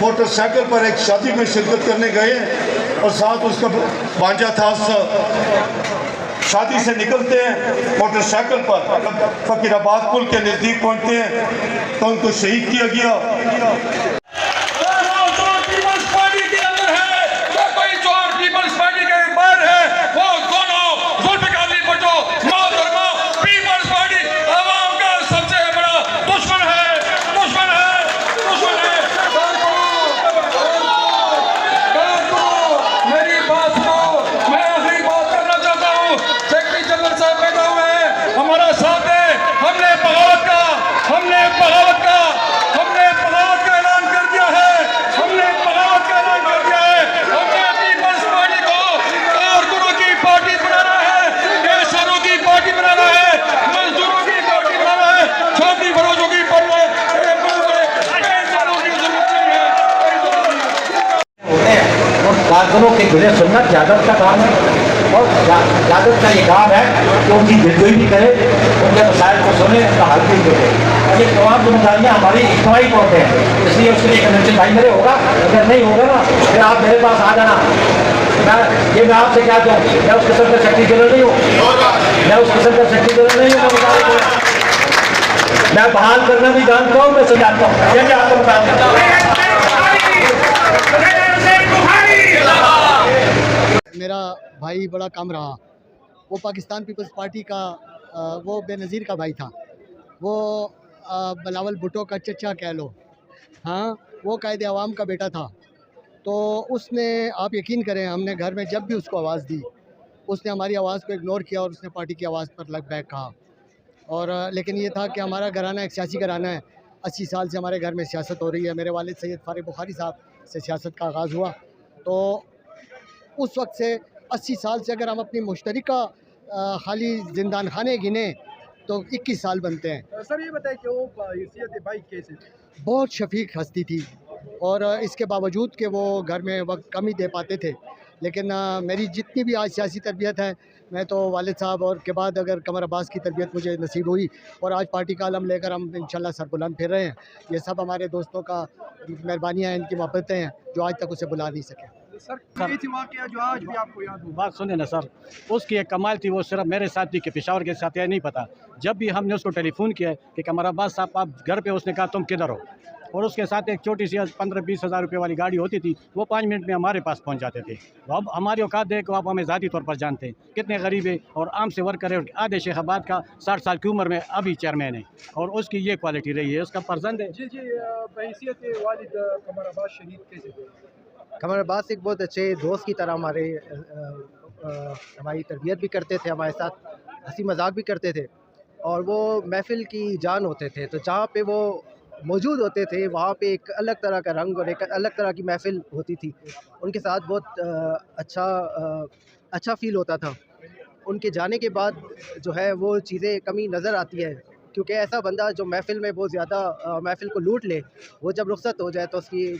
Motorcycle पर एक शादी में शिरकत करने गए और साथ उसका भांजा था। शादी से निकलते हैं मोटरसाइकिल पर, फकीराबाद पुल के नज़दीक पहुंचते हैं तो उनको शहीद किया गया। कारकुनों के जुड़े सुनना ज़्यादत का काम है और ज़्यादत का ये काम है कि उनकी दिलजोई भी करे, उनके मसाइल को सुने, उनका हल भी करे। ये तमाम जिम्मेदारियाँ हमारी इज्तिमाई तौर पर हैं, इसलिए उसके लिए कन्वेंशन भाई मेरे होगा। अगर नहीं होगा ना फिर आप मेरे पास आ जाना। मैं आपसे क्या दूँ, मैं उस किस्म का सेक्रेटरी जनरल नहीं हूँ, मैं उस किस्म का सेक्रेटरी जनरल नहीं हूँ। मैं बहाल करना भी जानता हूँ, मैं समझाता हूँ। ये मैं आपको बता मेरा भाई बड़ा कम रहा। वो पाकिस्तान पीपल्स पार्टी का वो बेनज़ीर का भाई था। वो बिलावल भुट्टो का चचा कह लो, हाँ, वो कायदे अवाम का बेटा था। तो उसने, आप यकीन करें, हमने घर में जब भी उसको आवाज़ दी, उसने हमारी आवाज़ को इग्नोर किया और उसने पार्टी की आवाज़ पर लग बैक कहा। और लेकिन ये था कि हमारा घराना एक सियासी घराना है। 80 साल से हमारे घर में सियासत हो रही है। मेरे वालिद सैयद फारिग बुखारी साहब से सियासत का आगाज़ हुआ। तो उस वक्त से 80 साल से अगर हम अपनी मुश्तरका खाली जिंदान खाने गिने तो 21 साल बनते हैं। सर ये बताइए कि वो हैसियत भाई कैसे थे? बहुत शफीक हस्ती थी और इसके बावजूद कि वो घर में वक्त कम ही दे पाते थे। लेकिन मेरी जितनी भी आज सियासी तरबियत है, मैं तो वालिद साहब और के बाद अगर कमर अब्बास की तरबियत मुझे नसीब हुई और आज पार्टी का आलम लेकर हम इंशाल्लाह सरबुलंद फिर रहे हैं। ये सब हमारे दोस्तों का मेहरबानियाँ हैं, इनकी मोहब्बतें हैं जो आज तक उसे बुला नहीं सके। सर ये थी वाक़या जो आज भी आपको याद हो? बात सुने ना सर, उसकी एक कमाल थी। वो सिर्फ मेरे साथ थी कि पेशावर के साथ, यह नहीं पता। जब भी हमने उसको टेलीफोन किया कि कमर अब्बास साहब आप घर पे, उसने कहा तुम किधर हो। और उसके साथ एक छोटी सी 15-20 हज़ार रुपये वाली गाड़ी होती थी, वो 5 मिनट में हमारे पास पहुंच जाते थे। तो अब हमारी औकात देखो, आप हमें ज़ाती तौर पर जानते हैं कितने गरीब है और आम से वर्कर है। आधे शेखाबाद का 60 साल की उम्र में अभी चेयरमैन है और उसकी ये क्वालिटी रही है, उसका फर्जंद है। जी जी, बहैसियत वालिद कमर अब्बास शहीद कैसे थे? कमर अब्बास एक बहुत अच्छे दोस्त की तरह हमारी तरबियत भी करते थे, हमारे साथ हंसी मजाक भी करते थे और वो महफ़िल की जान होते थे। तो जहाँ पे वो मौजूद होते थे वहाँ पे एक अलग तरह का रंग और एक अलग तरह की महफ़िल होती थी। उनके साथ बहुत अच्छा फ़ील होता था। उनके जाने के बाद जो है वो चीज़ें कमी नज़र आती है, क्योंकि ऐसा बंदा जो महफ़िल में बहुत ज़्यादा महफ़िल को लूट ले, वो जब रुखसत हो जाए तो उसकी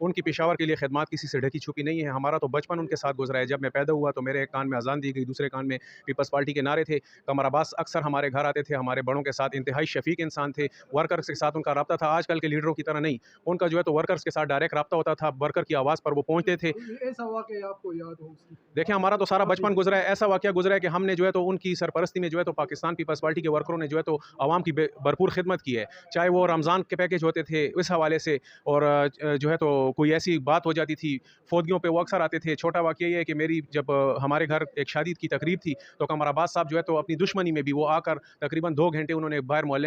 उनकी पेशावर के लिए खिदमत किसी से ढकी छुपी नहीं है। हमारा तो बचपन उनके साथ गुजरा है। जब मैं पैदा हुआ तो मेरे एक कान में अजान दी गई, दूसरे कान में पीपल्स पार्टी के नारे थे। कमर अब्बास अक्सर हमारे घर आते थे, हमारे बड़ों के साथ इंतहाई शफीक इंसान थे। वर्कर्स के साथ उनका रब्ता था, आजकल के लीडरों की तरह नहीं। उनका जो है तो वर्कर्स के साथ डायरेक्ट रब्ता होता था, वर्कर की आवाज़ पर वो पहुँचते थे। ऐसा वाक़या आपको याद हो उसकी? देखिए हमारा तो सारा बचपन गुजरा है। ऐसा वाक़या गुजरा है कि हमने जो है तो उनकी सरपरस्ती में जो है तो पाकिस्तान पीपल्स पार्टी के वर्करों ने जो है तो आवाम की भरपूर खिदमत की है। चाहे वो रमज़ान के पैकेज होते थे इस हवाले से, और जो है तो कोई ऐसी बात हो जाती थी फौजियों पे वो अक्सर आते थे। छोटा वाक़या ये है कि मेरी जब हमारे घर एक शादी की तकरीब थी तो कमर अब्बास साहब जो है तो अपनी दुश्मनी में भी वो आकर तकरीबन 2 घंटे उन्होंने बाहर मोहल्ले में